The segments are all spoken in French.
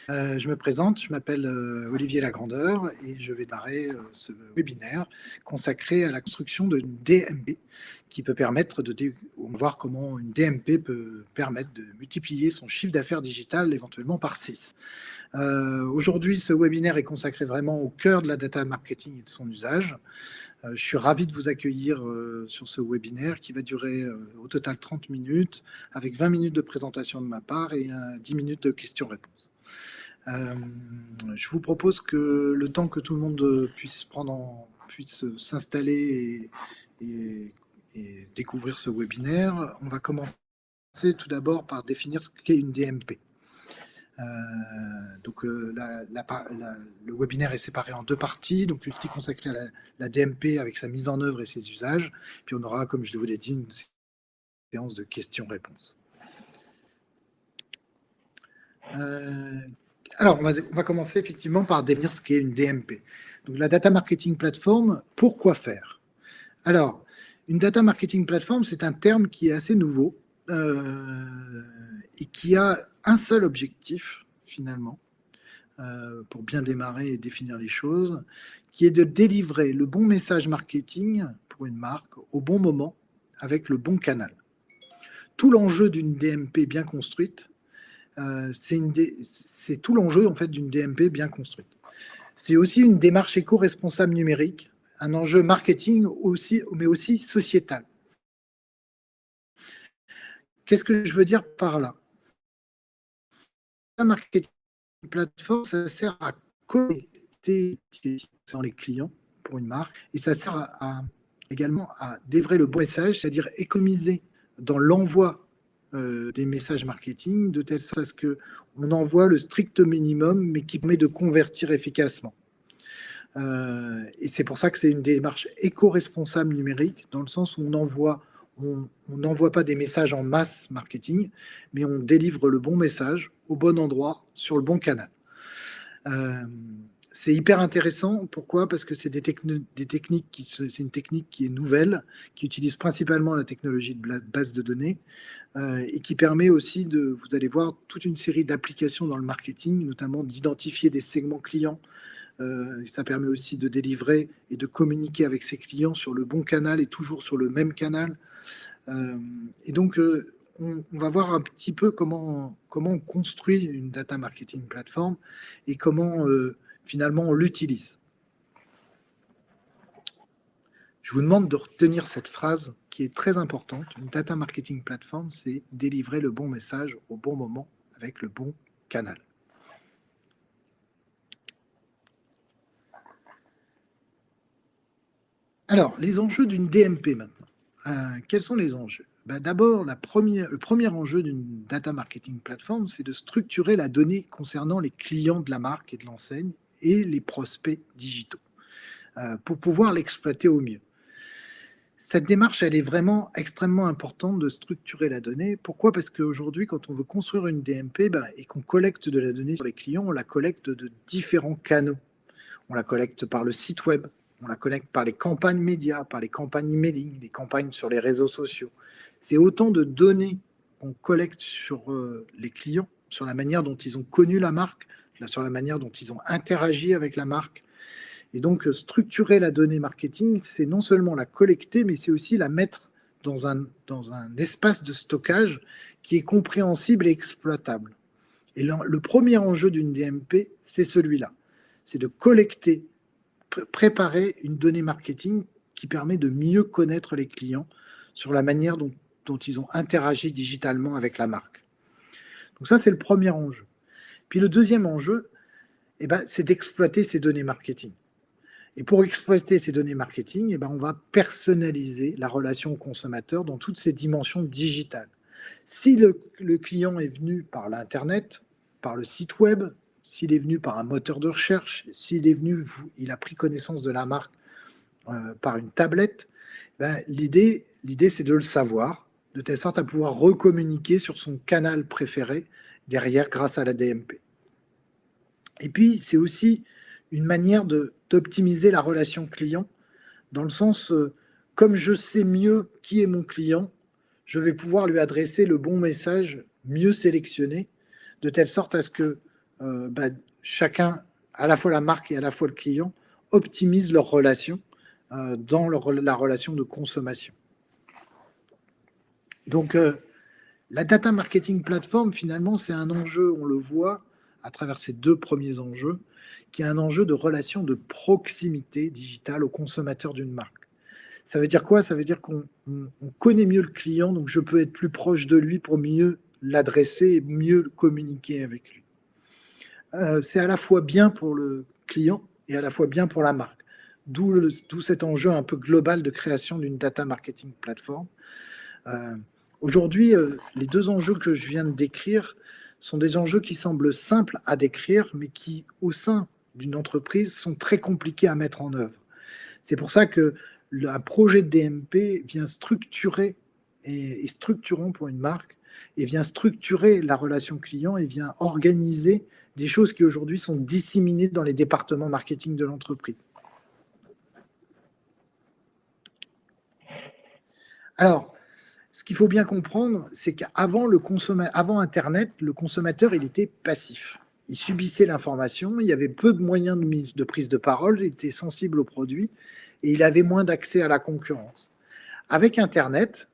Je me présente, je m'appelle Olivier Lagrandeur et je vais démarrer ce webinaire consacré à la construction d'une DMP qui peut permettre de voir comment une DMP peut permettre de multiplier son chiffre d'affaires digital éventuellement par 6. Aujourd'hui, ce webinaire est consacré vraiment au cœur de la data marketing et de son usage. Je suis ravi de vous accueillir sur ce webinaire qui va durer au total 30 minutes avec 20 minutes de présentation de ma part et 10 minutes de questions-réponses. Je vous propose que le temps que tout le monde puisse s'installer et découvrir ce webinaire, on va commencer tout d'abord par définir ce qu'est une DMP. Le webinaire est séparé en deux parties, donc une partie consacrée à la DMP avec sa mise en œuvre et ses usages, puis on aura, comme je vous l'ai dit, une séance de questions-réponses. Alors, on va commencer effectivement par définir ce qu'est une DMP. Donc, la Data Marketing Platform, pourquoi faire? Alors, une Data Marketing Platform, c'est un terme qui est assez nouveau et qui a un seul objectif, finalement, pour bien démarrer et définir les choses, qui est de délivrer le bon message marketing pour une marque au bon moment avec le bon canal. Tout l'enjeu d'une DMP bien construite, c'est tout l'enjeu en fait d'une DMP bien construite. C'est aussi une démarche éco-responsable numérique, un enjeu marketing aussi, mais aussi sociétal. Qu'est-ce que je veux dire par là? La marketing plateforme, ça sert à connecter les clients pour une marque et ça sert également à délivrer le bon message, c'est-à-dire économiser dans l'envoi des messages marketing de telle sorte à ce qu'on envoie le strict minimum mais qui permet de convertir efficacement. Et c'est pour ça que c'est une démarche éco-responsable numérique dans le sens où on n'envoie pas des messages en masse marketing, mais on délivre le bon message au bon endroit sur le bon canal. C'est hyper intéressant. Pourquoi? Parce que c'est c'est une technique qui est nouvelle, qui utilise principalement la technologie de base de données et qui permet aussi vous allez voir, toute une série d'applications dans le marketing, notamment d'identifier des segments clients. Ça permet aussi de délivrer et de communiquer avec ses clients sur le bon canal et toujours sur le même canal. Et donc, on va voir un petit peu comment on construit une data marketing platform et comment finalement on l'utilise. Je vous demande de retenir cette phrase qui est très importante. Une data marketing platform, c'est délivrer le bon message au bon moment avec le bon canal. Alors, les enjeux d'une DMP maintenant. Quels sont les enjeux? D'abord, le premier enjeu d'une data marketing platform, c'est de structurer la donnée concernant les clients de la marque et de l'enseigne et les prospects digitaux pour pouvoir l'exploiter au mieux. Cette démarche, elle est vraiment extrêmement importante de structurer la donnée. Pourquoi? Parce qu'aujourd'hui, quand on veut construire une DMP et qu'on collecte de la donnée sur les clients, on la collecte de différents canaux. On la collecte par le site web, on la collecte par les campagnes médias, par les campagnes emailing, les campagnes sur les réseaux sociaux. C'est autant de données qu'on collecte sur les clients, sur la manière dont ils ont connu la marque, sur la manière dont ils ont interagi avec la marque. Et donc, structurer la donnée marketing, c'est non seulement la collecter, mais c'est aussi la mettre dans un espace de stockage qui est compréhensible et exploitable. Et le premier enjeu d'une DMP, c'est celui-là. C'est de collecter, préparer une donnée marketing qui permet de mieux connaître les clients sur la manière dont ils ont interagi digitalement avec la marque. Donc ça, c'est le premier enjeu. Puis le deuxième enjeu, c'est d'exploiter ces données marketing. Et pour exploiter ces données marketing, on va personnaliser la relation au consommateur dans toutes ses dimensions digitales. Si le client est venu par l'Internet, par le site web, s'il est venu par un moteur de recherche, s'il est venu, il a pris connaissance de la marque par une tablette, l'idée, c'est de le savoir, de telle sorte à pouvoir recommuniquer sur son canal préféré derrière grâce à la DMP. Et puis, c'est aussi une manière d'optimiser la relation client, dans le sens, comme je sais mieux qui est mon client, je vais pouvoir lui adresser le bon message mieux sélectionné, de telle sorte à ce que chacun, à la fois la marque et à la fois le client, optimise leur relation dans la relation de consommation. Donc, la data marketing platform, finalement, c'est un enjeu, on le voit à travers ces deux premiers enjeux, qui est un enjeu de relation de proximité digitale au consommateur d'une marque. Ça veut dire quoi? Ça veut dire qu'on connaît mieux le client, donc je peux être plus proche de lui pour mieux l'adresser et mieux communiquer avec lui. C'est à la fois bien pour le client et à la fois bien pour la marque. D'où cet enjeu un peu global de création d'une data marketing platform. Aujourd'hui, les deux enjeux que je viens de décrire sont des enjeux qui semblent simples à décrire, mais qui, au sein d'une entreprise, sont très compliqués à mettre en œuvre. C'est pour ça que un projet de DMP vient structurer et structurant pour une marque, et vient structurer la relation client et vient organiser des choses qui aujourd'hui sont disséminées dans les départements marketing de l'entreprise. Alors, ce qu'il faut bien comprendre, c'est qu'avant avant Internet, le consommateur, il était passif. Il subissait l'information, il y avait peu de moyens de prise de parole, il était sensible aux produits et il avait moins d'accès à la concurrence. Avec Internet,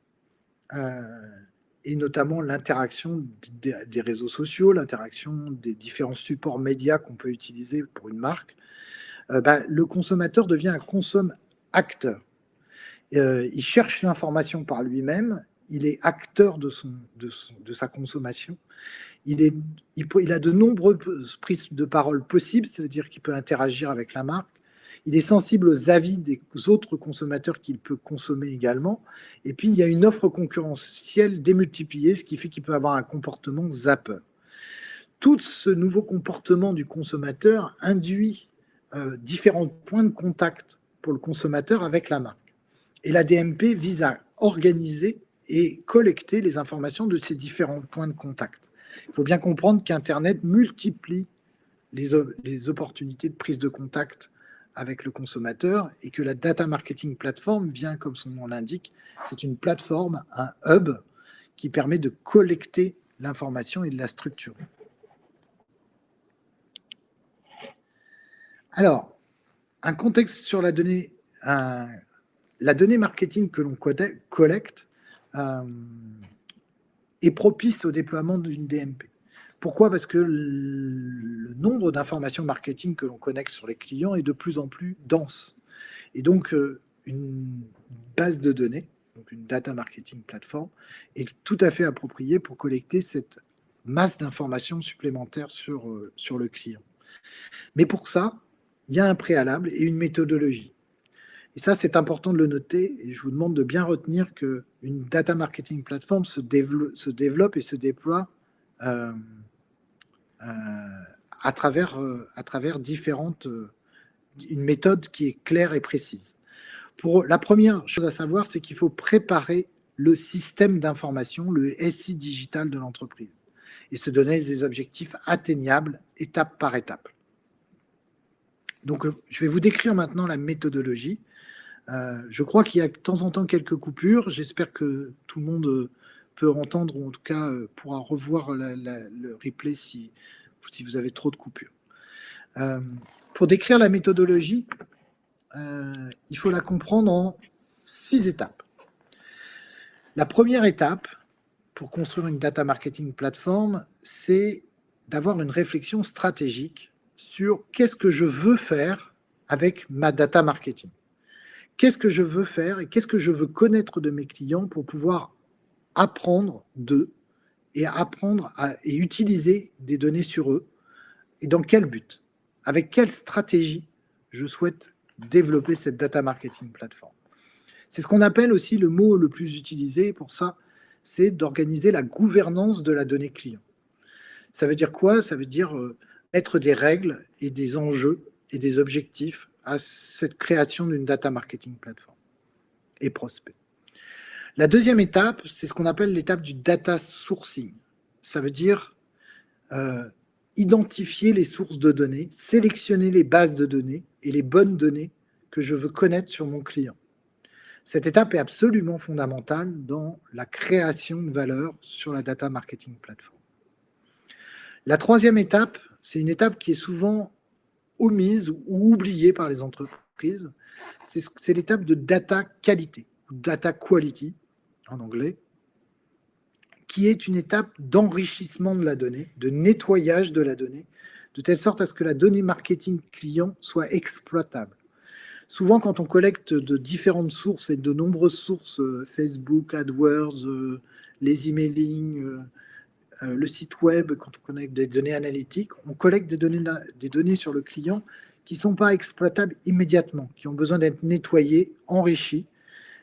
et notamment l'interaction des réseaux sociaux, l'interaction des différents supports médias qu'on peut utiliser pour une marque, le consommateur devient un consomme-acteur. Il cherche l'information par lui-même, il est acteur de sa consommation, il a de nombreuses prises de parole possibles, ça veut dire qu'il peut interagir avec la marque, il est sensible aux avis des autres consommateurs qu'il peut consommer également, et puis il y a une offre concurrentielle démultipliée, ce qui fait qu'il peut avoir un comportement zapper. Tout ce nouveau comportement du consommateur induit différents points de contact pour le consommateur avec la marque. Et la DMP vise à organiser et collecter les informations de ces différents points de contact. Il faut bien comprendre qu'Internet multiplie les opportunités de prise de contact avec le consommateur et que la data marketing platform vient, comme son nom l'indique, c'est une plateforme, un hub qui permet de collecter l'information et de la structurer. Alors, un contexte sur la donnée, la donnée marketing que l'on collecte est propice au déploiement d'une DMP. Pourquoi? Parce que le nombre d'informations marketing que l'on connecte sur les clients est de plus en plus dense. Et donc, une base de données, donc une data marketing platform, est tout à fait appropriée pour collecter cette masse d'informations supplémentaires sur le client. Mais pour ça, il y a un préalable et une méthodologie. Et ça, c'est important de le noter, et je vous demande de bien retenir qu'une data marketing platform se développe et se déploie à travers une méthode qui est claire et précise. La première chose à savoir, c'est qu'il faut préparer le système d'information, le SI digital de l'entreprise, et se donner des objectifs atteignables étape par étape. Donc, je vais vous décrire maintenant la méthodologie. Je crois qu'il y a de temps en temps quelques coupures. J'espère que tout le monde peut entendre, ou en tout cas pourra revoir le replay si vous avez trop de coupures. Pour décrire la méthodologie, il faut la comprendre en 6 étapes. La première étape pour construire une data marketing platform, c'est d'avoir une réflexion stratégique sur qu'est-ce que je veux faire avec ma data marketing. Qu'est-ce que je veux faire et qu'est-ce que je veux connaître de mes clients pour pouvoir apprendre d'eux et et utiliser des données sur eux, et dans quel but, avec quelle stratégie je souhaite développer cette data marketing platform. C'est ce qu'on appelle aussi le mot le plus utilisé pour ça, c'est d'organiser la gouvernance de la donnée client. Ça veut dire quoi? Ça veut dire mettre des règles et des enjeux et des objectifs à cette création d'une data marketing platform et prospect. La deuxième étape, c'est ce qu'on appelle l'étape du data sourcing. Ça veut dire identifier les sources de données, sélectionner les bases de données et les bonnes données que je veux connaître sur mon client. Cette étape est absolument fondamentale dans la création de valeur sur la data marketing platform. La troisième étape, c'est une étape qui est souvent omise ou oubliée par les entreprises. C'est l'étape de data qualité, data quality en anglais, qui est une étape d'enrichissement de la donnée, de nettoyage de la donnée, de telle sorte à ce que la donnée marketing client soit exploitable. Souvent, quand on collecte de différentes sources et de nombreuses sources, Facebook, AdWords, les emailing, le site web, quand on collecte des données analytiques, on collecte des données sur le client qui ne sont pas exploitables immédiatement, qui ont besoin d'être nettoyées, enrichies.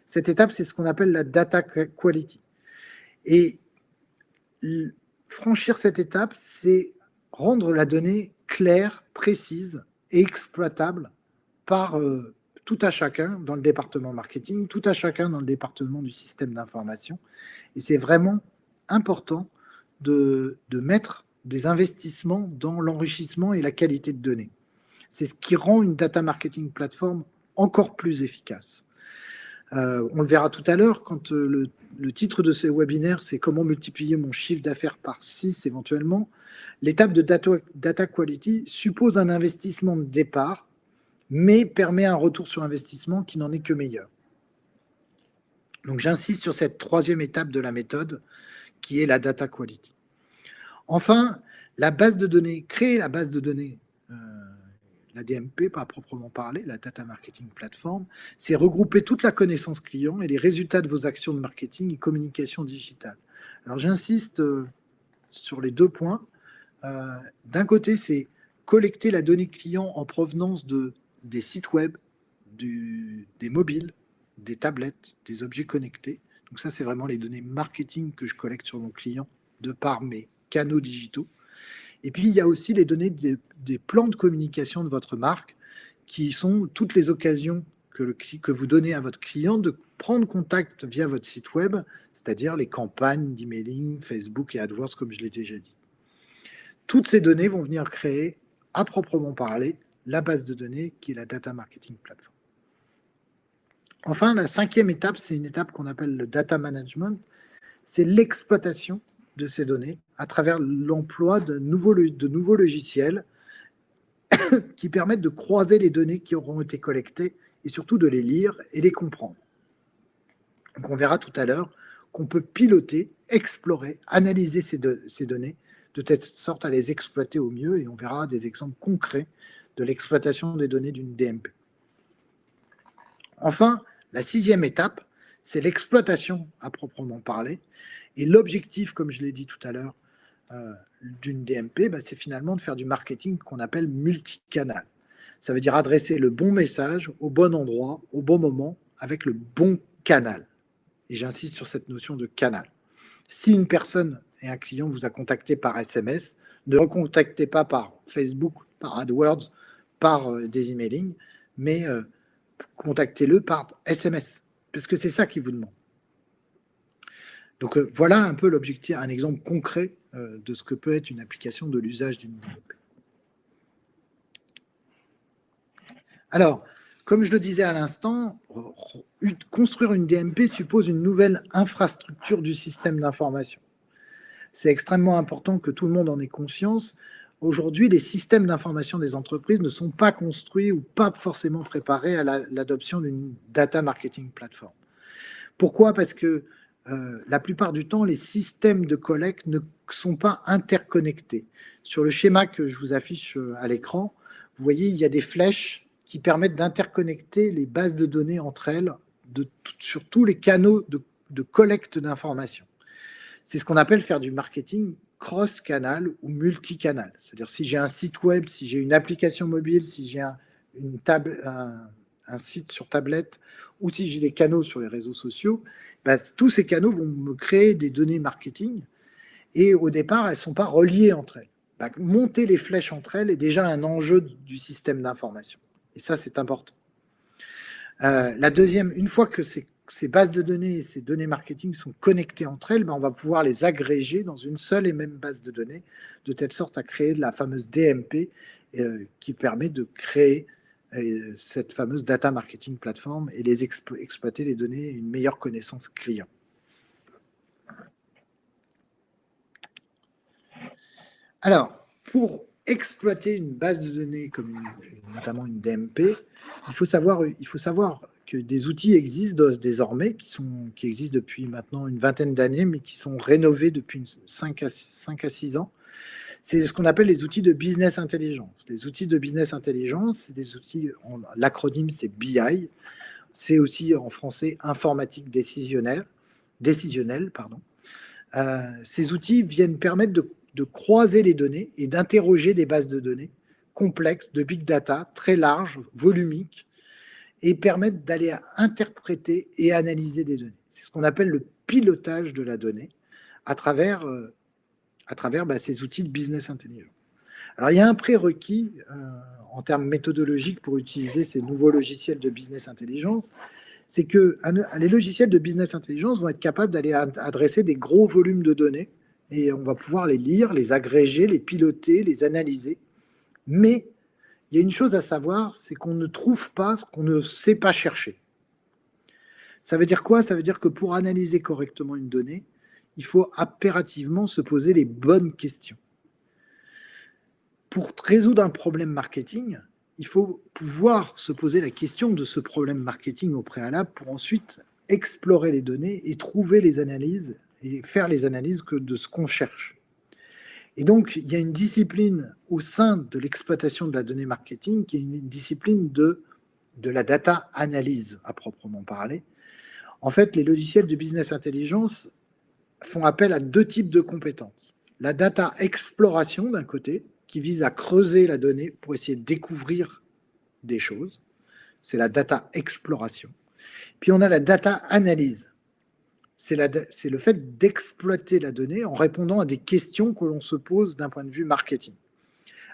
Cette étape, c'est ce qu'on appelle la data quality. Et franchir cette étape, c'est rendre la donnée claire, précise et exploitable par tout à chacun dans le département marketing, tout à chacun dans le département du système d'information. Et c'est vraiment important de mettre des investissements dans l'enrichissement et la qualité de données. C'est ce qui rend une data marketing platform encore plus efficace. On le verra tout à l'heure quand le titre de ce webinaire, c'est comment multiplier mon chiffre d'affaires par 6 éventuellement. L'étape de data quality suppose un investissement de départ, mais permet un retour sur investissement qui n'en est que meilleur. Donc j'insiste sur cette troisième étape de la méthode, qui est la data quality. Enfin, la base de données, créer la base de données, la DMP, pas à proprement parler, la Data Marketing Platform, c'est regrouper toute la connaissance client et les résultats de vos actions de marketing et communication digitale. Alors j'insiste sur les 2 points. D'un côté, c'est collecter la donnée client en provenance des sites web, des mobiles, des tablettes, des objets connectés. Donc ça, c'est vraiment les données marketing que je collecte sur mon client de par mes canaux digitaux. Et puis, il y a aussi les données des plans de communication de votre marque, qui sont toutes les occasions que vous donnez à votre client de prendre contact via votre site web, c'est-à-dire les campagnes d'emailing, Facebook et AdWords, comme je l'ai déjà dit. Toutes ces données vont venir créer, à proprement parler, la base de données qui est la Data Marketing Platform. Enfin, la 5e étape, c'est une étape qu'on appelle le data management. C'est l'exploitation de ces données à travers l'emploi de nouveaux logiciels qui permettent de croiser les données qui auront été collectées et surtout de les lire et les comprendre. Donc on verra tout à l'heure qu'on peut piloter, explorer, analyser ces données de telle sorte à les exploiter au mieux, et on verra des exemples concrets de l'exploitation des données d'une DMP. Enfin, la 6e étape, c'est l'exploitation à proprement parler. Et l'objectif, comme je l'ai dit tout à l'heure, d'une DMP, c'est finalement de faire du marketing qu'on appelle multicanal. Ça veut dire adresser le bon message au bon endroit, au bon moment, avec le bon canal. Et j'insiste sur cette notion de canal. Si une personne et un client vous a contacté par SMS, ne recontactez pas par Facebook, par AdWords, par des emailing, mais contactez-le par SMS, parce que c'est ça qu'il vous demande. Donc voilà un peu l'objectif, un exemple concret de ce que peut être une application de l'usage d'une DMP. Alors, comme je le disais à l'instant, construire une DMP suppose une nouvelle infrastructure du système d'information. C'est extrêmement important que tout le monde en ait conscience. Aujourd'hui, les systèmes d'information des entreprises ne sont pas construits ou pas forcément préparés à l'adoption d'une data marketing platform. Pourquoi? Parce que la plupart du temps, les systèmes de collecte ne sont pas interconnectés. Sur le schéma que je vous affiche à l'écran, vous voyez, il y a des flèches qui permettent d'interconnecter les bases de données entre elles sur tous les canaux de collecte d'informations. C'est ce qu'on appelle faire du marketing cross-canal ou multicanal. C'est-à-dire si j'ai un site web, si j'ai une application mobile, si j'ai un site sur tablette ou si j'ai des canaux sur les réseaux sociaux, tous ces canaux vont me créer des données marketing et au départ, elles ne sont pas reliées entre elles. Monter les flèches entre elles est déjà un enjeu du système d'information. Et ça, c'est important. La deuxième, une fois que ces bases de données et ces données marketing sont connectées entre elles, on va pouvoir les agréger dans une seule et même base de données, de telle sorte à créer la fameuse DMP qui permet de créer cette fameuse data marketing platform et les exploiter les données et une meilleure connaissance client. Alors, pour exploiter une base de données comme notamment une DMP, il faut savoir que des outils existent désormais, qui existent depuis maintenant une vingtaine d'années, mais qui sont rénovés depuis 5 à 6 ans. C'est ce qu'on appelle les outils de business intelligence. Les outils de business intelligence, c'est des outils, l'acronyme c'est BI, c'est aussi en français informatique décisionnelle. Ces outils viennent permettre de croiser les données et d'interroger des bases de données complexes, de big data, très larges, volumiques, et permettent d'aller interpréter et analyser des données. C'est ce qu'on appelle le pilotage de la donnée à travers ces outils de business intelligence. Alors, il y a un prérequis en termes méthodologiques pour utiliser ces nouveaux logiciels de business intelligence, c'est que les logiciels de business intelligence vont être capables d'aller adresser des gros volumes de données et on va pouvoir les lire, les agréger, les piloter, les analyser. Mais il y a une chose à savoir, c'est qu'on ne trouve pas ce qu'on ne sait pas chercher. Ça veut dire quoi? Ça veut dire que pour analyser correctement une donnée, il faut impérativement se poser les bonnes questions. Pour résoudre un problème marketing, il faut pouvoir se poser la question de ce problème marketing au préalable pour ensuite explorer les données et trouver les analyses et faire les analyses de ce qu'on cherche. Et donc, il y a une discipline au sein de l'exploitation de la donnée marketing qui est une discipline de la data analyse à proprement parler. En fait, les logiciels de business intelligence font appel à 2 types de compétences. La data exploration d'un côté, qui vise à creuser la donnée pour essayer de découvrir des choses. C'est la data exploration. Puis on a la data analyse. C'est le fait d'exploiter la donnée en répondant à des questions que l'on se pose d'un point de vue marketing.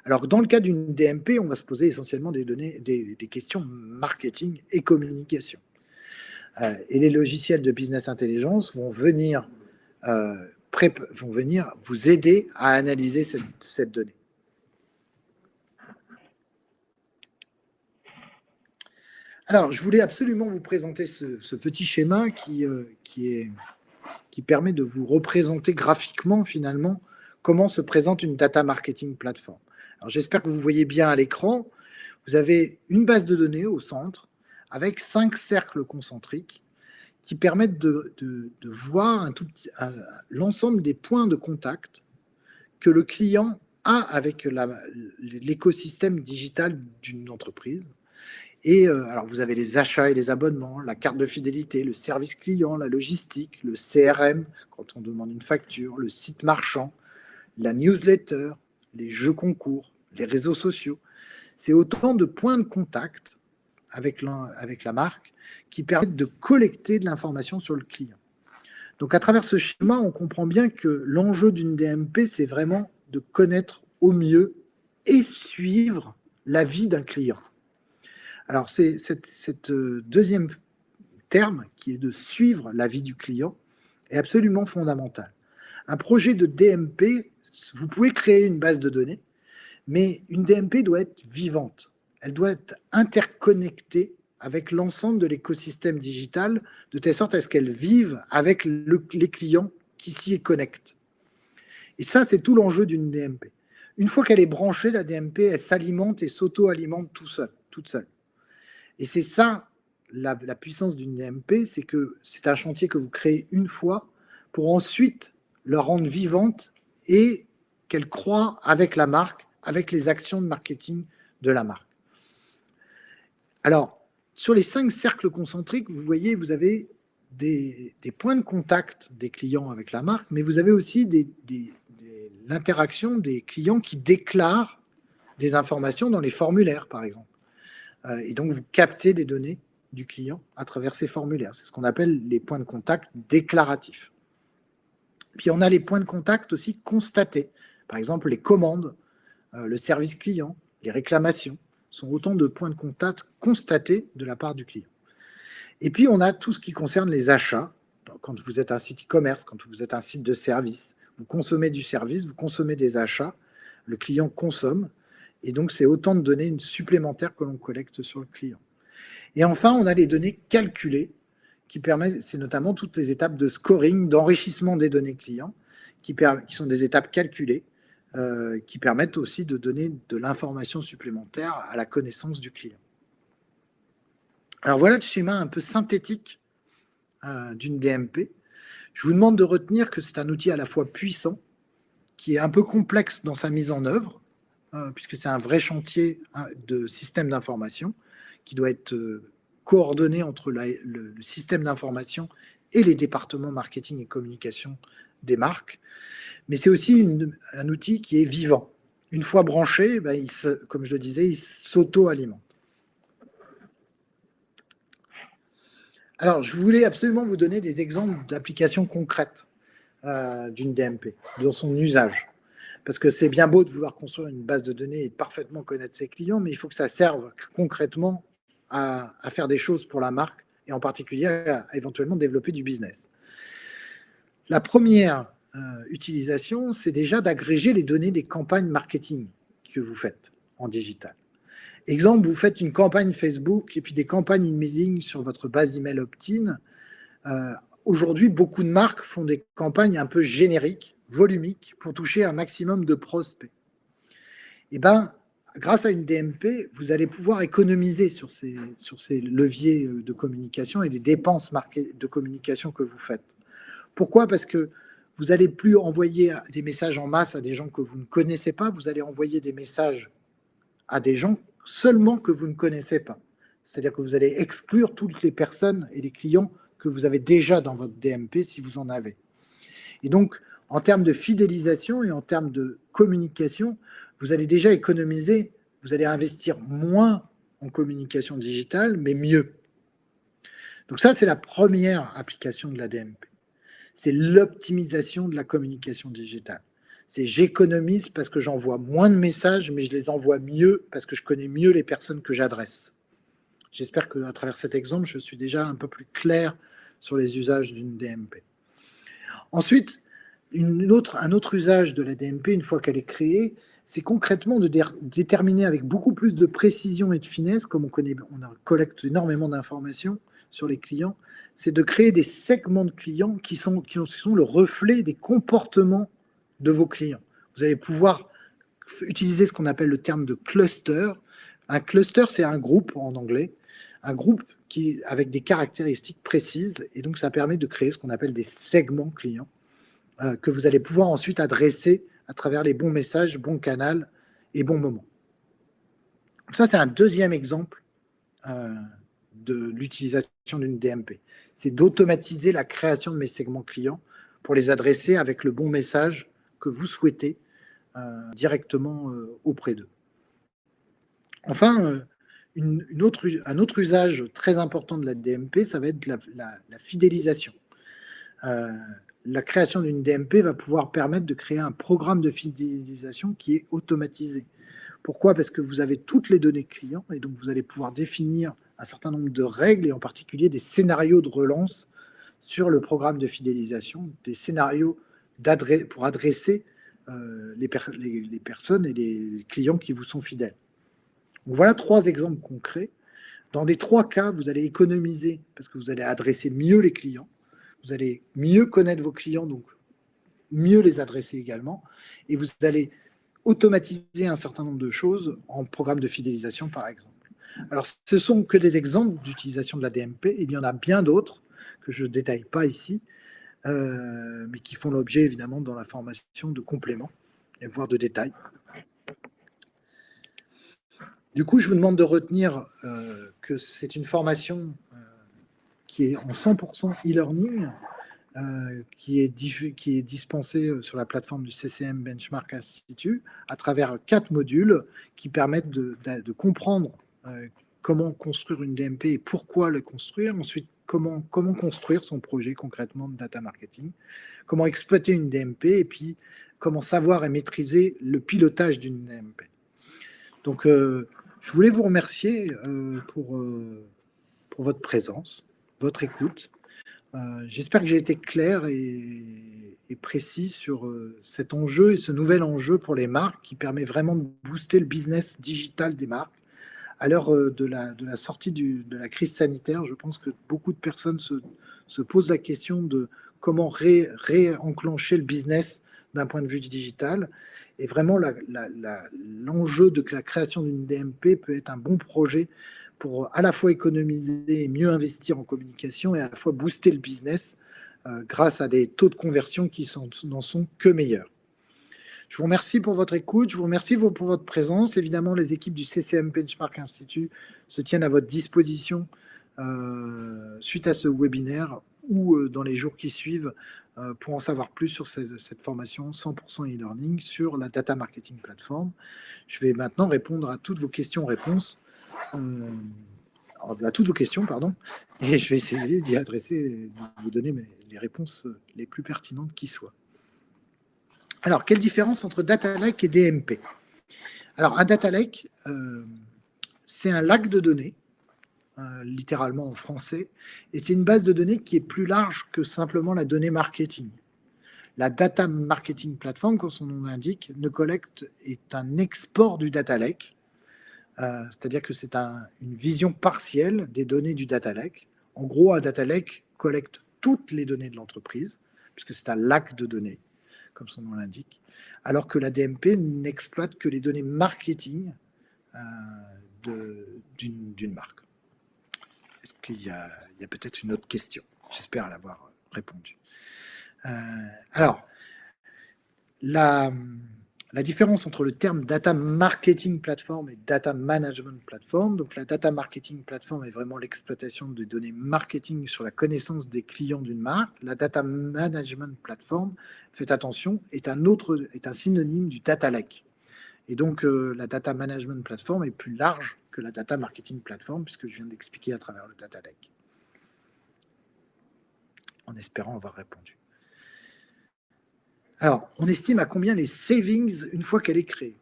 Alors dans le cas d'une DMP, on va se poser essentiellement des questions marketing et communication. Et les logiciels de business intelligence vont venir vous aider à analyser cette donnée. Alors, je voulais absolument vous présenter ce petit schéma qui permet de vous représenter graphiquement, finalement, comment se présente une data marketing platform. Alors, j'espère que vous voyez bien à l'écran. Vous avez une base de données au centre avec 5 cercles concentriques qui permettent de voir l'ensemble des points de contact que le client a avec l'écosystème digital d'une entreprise. Et alors, vous avez les achats et les abonnements, la carte de fidélité, le service client, la logistique, le CRM, quand on demande une facture, le site marchand, la newsletter, les jeux concours, les réseaux sociaux. C'est autant de points de contact avec la marque qui permettent de collecter de l'information sur le client. Donc, à travers ce schéma, on comprend bien que l'enjeu d'une DMP, c'est vraiment de connaître au mieux et suivre la vie d'un client. Alors, c'est cette deuxième terme, qui est de suivre la vie du client, est absolument fondamental. Un projet de DMP, vous pouvez créer une base de données, mais une DMP doit être vivante. Elle doit être interconnectée avec l'ensemble de l'écosystème digital, de telle sorte à ce qu'elle vive avec les clients qui s'y connectent. Et ça, c'est tout l'enjeu d'une DMP. Une fois qu'elle est branchée, la DMP, elle s'alimente et s'auto-alimente toute seule. Et c'est ça, la puissance d'une DMP, c'est que c'est un chantier que vous créez une fois pour ensuite la rendre vivante et qu'elle croît avec la marque, avec les actions de marketing de la marque. Alors, sur les 5 cercles concentriques, vous voyez, vous avez des points de contact des clients avec la marque, mais vous avez aussi l'interaction des clients qui déclarent des informations dans les formulaires, par exemple. Et donc, vous captez des données du client à travers ces formulaires. C'est ce qu'on appelle les points de contact déclaratifs. Puis, on a les points de contact aussi constatés. Par exemple, les commandes, le service client, les réclamations sont autant de points de contact constatés de la part du client. Et puis, on a tout ce qui concerne les achats. Quand vous êtes un site e-commerce, quand vous êtes un site de service, vous consommez du service, vous consommez des achats, le client consomme. Et donc, c'est autant de données supplémentaires que l'on collecte sur le client. Et enfin, on a les données calculées, c'est notamment toutes les étapes de scoring, d'enrichissement des données clients, qui sont des étapes calculées, qui permettent aussi de donner de l'information supplémentaire à la connaissance du client. Alors voilà le schéma un peu synthétique d'une DMP. Je vous demande de retenir que c'est un outil à la fois puissant, qui est un peu complexe dans sa mise en œuvre, puisque c'est un vrai chantier de système d'information qui doit être coordonné entre le système d'information et les départements marketing et communication des marques. Mais c'est aussi un outil qui est vivant. Une fois branché, comme je le disais, il s'auto-alimente. Alors, je voulais absolument vous donner des exemples d'applications concrètes d'une DMP, dans son usage. Parce que c'est bien beau de vouloir construire une base de données et de parfaitement connaître ses clients, mais il faut que ça serve concrètement à faire des choses pour la marque, et en particulier à éventuellement développer du business. La première utilisation, c'est déjà d'agréger les données des campagnes marketing que vous faites en digital. Exemple, vous faites une campagne Facebook et puis des campagnes emailing sur votre base email opt-in. Aujourd'hui, beaucoup de marques font des campagnes un peu génériques, volumiques, pour toucher un maximum de prospects. Et grâce à une DMP, vous allez pouvoir économiser sur ces leviers de communication et des dépenses de communication que vous faites. Pourquoi ? Parce que vous n'allez plus envoyer des messages en masse à des gens que vous ne connaissez pas, vous allez envoyer des messages à des gens seulement que vous ne connaissez pas. C'est-à-dire que vous allez exclure toutes les personnes et les clients que vous avez déjà dans votre DMP si vous en avez. Et donc, en termes de fidélisation et en termes de communication, vous allez déjà économiser, vous allez investir moins en communication digitale, mais mieux. Donc ça, c'est la première application de la DMP. C'est l'optimisation de la communication digitale. C'est j'économise parce que j'envoie moins de messages, mais je les envoie mieux parce que je connais mieux les personnes que j'adresse. J'espère qu'à travers cet exemple, je suis déjà un peu plus clair sur les usages d'une DMP. Ensuite, un autre usage de la DMP, une fois qu'elle est créée, c'est concrètement de déterminer avec beaucoup plus de précision et de finesse, comme on collecte énormément d'informations sur les clients, c'est de créer des segments de clients qui sont le reflet des comportements de vos clients. Vous allez pouvoir utiliser ce qu'on appelle le terme de cluster. Un cluster, c'est un groupe en anglais, un groupe avec des caractéristiques précises, et donc ça permet de créer ce qu'on appelle des segments clients que vous allez pouvoir ensuite adresser à travers les bons messages, bons canaux et bons moments. Ça, c'est un deuxième exemple de l'utilisation d'une DMP. C'est d'automatiser la création de mes segments clients pour les adresser avec le bon message que vous souhaitez directement auprès d'eux. Enfin, un autre usage très important de la DMP, ça va être la fidélisation. La création d'une DMP va pouvoir permettre de créer un programme de fidélisation qui est automatisé. Pourquoi ? Parce que vous avez toutes les données clients et donc vous allez pouvoir définir un certain nombre de règles et en particulier des scénarios de relance sur le programme de fidélisation, des scénarios pour adresser les personnes et les clients qui vous sont fidèles. Donc voilà 3 exemples concrets. Dans les 3 cas, vous allez économiser parce que vous allez adresser mieux les clients, vous allez mieux connaître vos clients, donc mieux les adresser également, et vous allez automatiser un certain nombre de choses en programme de fidélisation, par exemple. Alors, ce ne sont que des exemples d'utilisation de la DMP, il y en a bien d'autres que je ne détaille pas ici, mais qui font l'objet, évidemment, dans la formation de compléments, voire de détails. Du coup, je vous demande de retenir que c'est une formation qui est en 100% e-learning, qui est dispensée sur la plateforme du CCM Benchmark Institute à travers 4 modules qui permettent de comprendre comment construire une DMP et pourquoi le construire. Ensuite, comment construire son projet concrètement de data marketing, comment exploiter une DMP et puis comment savoir et maîtriser le pilotage d'une DMP. Donc, je voulais vous remercier pour votre présence, votre écoute. J'espère que j'ai été clair et précis sur cet enjeu et ce nouvel enjeu pour les marques qui permet vraiment de booster le business digital des marques. À l'heure de la sortie de la crise sanitaire, je pense que beaucoup de personnes se posent la question de comment réenclencher le business d'un point de vue digital. Et vraiment, l'enjeu de la création d'une DMP peut être un bon projet pour à la fois économiser et mieux investir en communication et à la fois booster le business grâce à des taux de conversion qui n'en sont que meilleurs. Je vous remercie pour votre écoute, je vous remercie pour votre présence. Évidemment, les équipes du CCM Benchmark Institute se tiennent à votre disposition suite à ce webinaire ou dans les jours qui suivent pour en savoir plus sur cette formation 100% e-learning sur la Data Marketing Platform. Je vais maintenant répondre à toutes vos questions-réponses, à toutes vos questions, pardon, et je vais essayer d'y adresser, de vous donner les réponses les plus pertinentes qui soient. Alors, quelle différence entre Data Lake et DMP? Alors, un Data Lake, c'est un lac de données, littéralement en français, et c'est une base de données qui est plus large que simplement la donnée marketing. La Data Marketing Platform, comme son nom l'indique, est un export du Data Lake, c'est-à-dire que c'est une vision partielle des données du Data Lake. En gros, un Data Lake collecte toutes les données de l'entreprise, puisque c'est un lac de données, comme son nom l'indique, alors que la DMP n'exploite que les données marketing d'une marque. Est-ce qu'il y a peut-être une autre question? J'espère l'avoir répondu. Alors, la différence entre le terme Data Marketing Platform et Data Management Platform. Donc, la Data Marketing Platform est vraiment l'exploitation des données marketing sur la connaissance des clients d'une marque. La Data Management Platform, faites attention, est un synonyme du Data Lake. Et donc, la Data Management Platform est plus large que la Data Marketing Platform, puisque je viens d'expliquer à travers le Data Lake. En espérant avoir répondu. Alors, on estime à combien les savings une fois qu'elle est créée.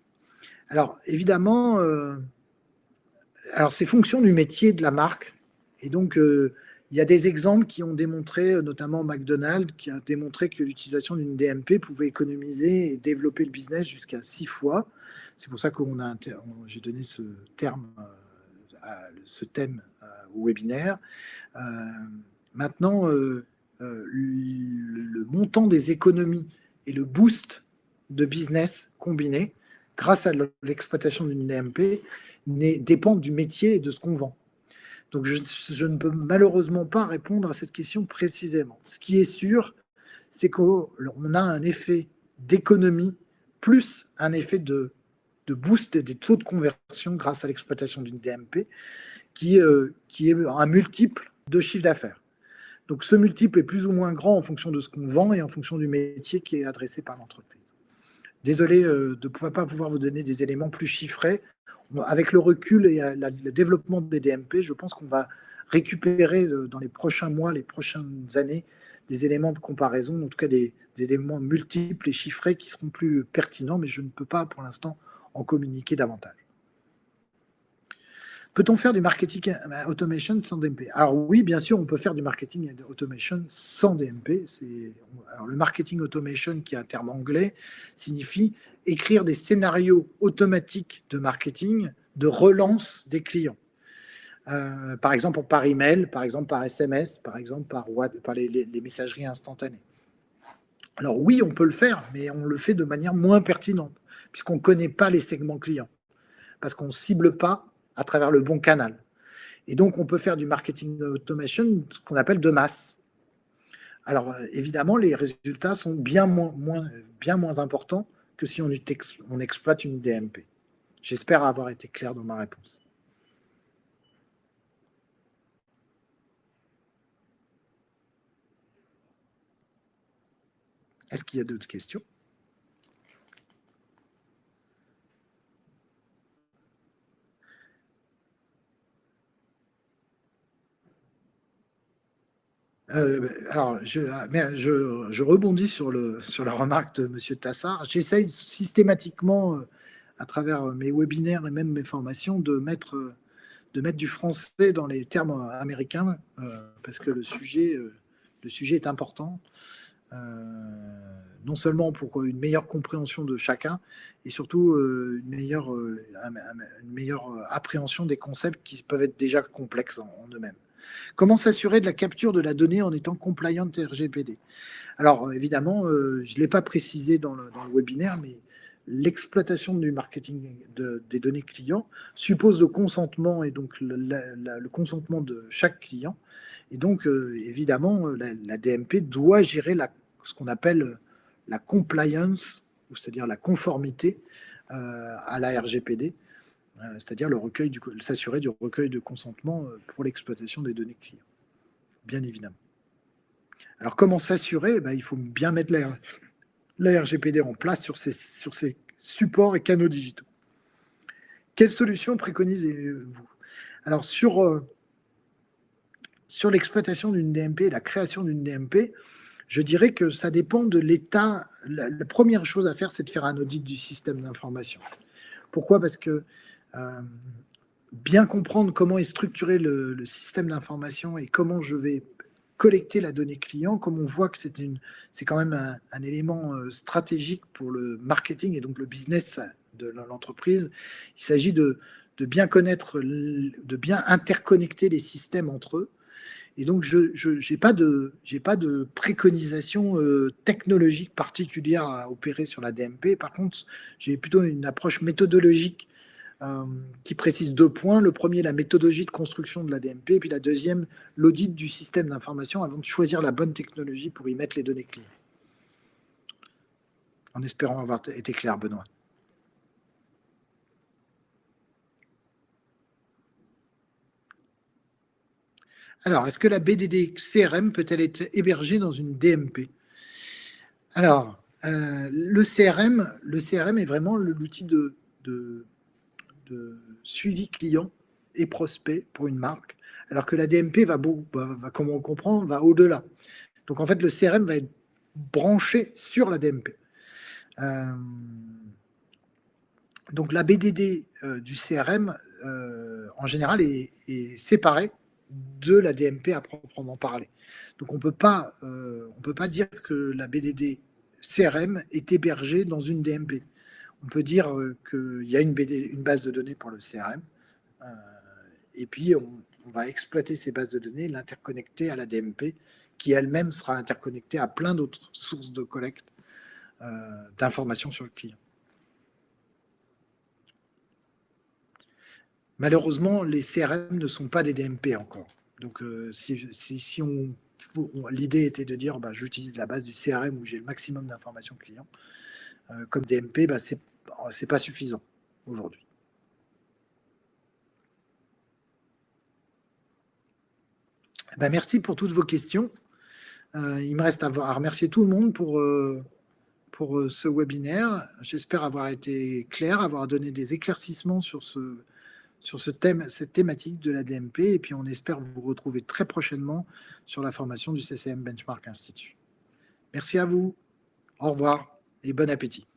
Alors, évidemment, c'est fonction du métier de la marque. Et donc, il y a des exemples qui ont démontré, notamment McDonald's, qui a démontré que l'utilisation d'une DMP pouvait économiser et développer le business jusqu'à 6 fois. C'est pour ça que j'ai donné ce thème au webinaire. Maintenant, le montant des économies et le boost de business combiné, grâce à l'exploitation d'une DMP, dépendent du métier et de ce qu'on vend. Donc, je ne peux malheureusement pas répondre à cette question précisément. Ce qui est sûr, c'est qu'on a un effet d'économie plus un effet de boost des taux de conversion grâce à l'exploitation d'une DMP qui est un multiple de chiffre d'affaires. Donc, ce multiple est plus ou moins grand en fonction de ce qu'on vend et en fonction du métier qui est adressé par l'entreprise. Désolé de ne pas pouvoir vous donner des éléments plus chiffrés. Avec le recul et le développement des DMP, je pense qu'on va récupérer dans les prochains mois, les prochaines années, des éléments de comparaison, en tout cas des éléments multiples et chiffrés qui seront plus pertinents, mais je ne peux pas pour l'instant en communiquer davantage. Peut-on faire du marketing automation sans DMP? Alors oui, bien sûr, on peut faire du marketing automation sans DMP. Alors, le marketing automation, qui est un terme anglais, signifie écrire des scénarios automatiques de marketing, de relance des clients. Par exemple, par email, par exemple par SMS, par exemple par les messageries instantanées. Alors oui, on peut le faire, mais on le fait de manière moins pertinente, puisqu'on ne connaît pas les segments clients, parce qu'on ne cible pas à travers le bon canal. Et donc, on peut faire du marketing automation, ce qu'on appelle de masse. Alors, évidemment, les résultats sont bien moins importants que si on exploite une DMP. J'espère avoir été clair dans ma réponse. Est-ce qu'il y a d'autres questions ? Alors, je rebondis sur la remarque de M. Tassard. J'essaye systématiquement, à travers mes webinaires et même mes formations, de mettre du français dans les termes américains, parce que le sujet est important, non seulement pour une meilleure compréhension de chacun, et surtout une meilleure appréhension des concepts qui peuvent être déjà complexes en eux-mêmes. Comment s'assurer de la capture de la donnée en étant compliant RGPD? Alors, évidemment, je ne l'ai pas précisé dans le webinaire, mais l'exploitation du marketing des données clients suppose le consentement et donc le consentement de chaque client. Et donc, évidemment, la DMP doit gérer ce qu'on appelle la compliance, c'est-à-dire la conformité à la RGPD, c'est-à-dire s'assurer du recueil de consentement pour l'exploitation des données clients, bien évidemment. Alors, comment s'assurer? Il faut bien mettre la RGPD en place sur ces supports et canaux digitaux. Quelles solutions préconisez-vous? Alors, sur l'exploitation d'une DMP et la création d'une DMP, je dirais que ça dépend de l'état. La première chose à faire, c'est de faire un audit du système d'information. Pourquoi? Parce que bien comprendre comment est structuré le système d'information et comment je vais collecter la donnée client, comme on voit que c'est quand même un élément stratégique pour le marketing et donc le business de l'entreprise. Il s'agit de bien connaître, de bien interconnecter les systèmes entre eux. Et donc, je n'ai pas de préconisation technologique particulière à opérer sur la DMP. Par contre, j'ai plutôt une approche méthodologique qui précise 2 points. Le premier, la méthodologie de construction de la DMP, et puis la deuxième, l'audit du système d'information avant de choisir la bonne technologie pour y mettre les données clients. En espérant avoir été clair, Benoît. Alors, est-ce que la BDD CRM peut-elle être hébergée dans une DMP? Alors, le CRM est vraiment l'outil de suivi client et prospect pour une marque, alors que la DMP va, comme on comprend, va au-delà. Donc, en fait, le CRM va être branché sur la DMP. Donc, la BDD du CRM, en général, est séparée de la DMP à proprement parler. Donc, on peut pas dire que la BDD CRM est hébergée dans une DMP. On peut dire qu'il y a une base de données pour le CRM, et puis on va exploiter ces bases de données, l'interconnecter à la DMP, qui elle-même sera interconnectée à plein d'autres sources de collecte d'informations sur le client. Malheureusement, les CRM ne sont pas des DMP encore. Donc, si l'idée était de dire j'utilise la base du CRM où j'ai le maximum d'informations clients, comme DMP, c'est pas suffisant aujourd'hui. Merci pour toutes vos questions. Il me reste à remercier tout le monde pour ce webinaire. J'espère avoir été clair, avoir donné des éclaircissements sur cette thématique de la DMP, et puis on espère vous retrouver très prochainement sur la formation du CCM Benchmark Institute. Merci à vous, au revoir et bon appétit.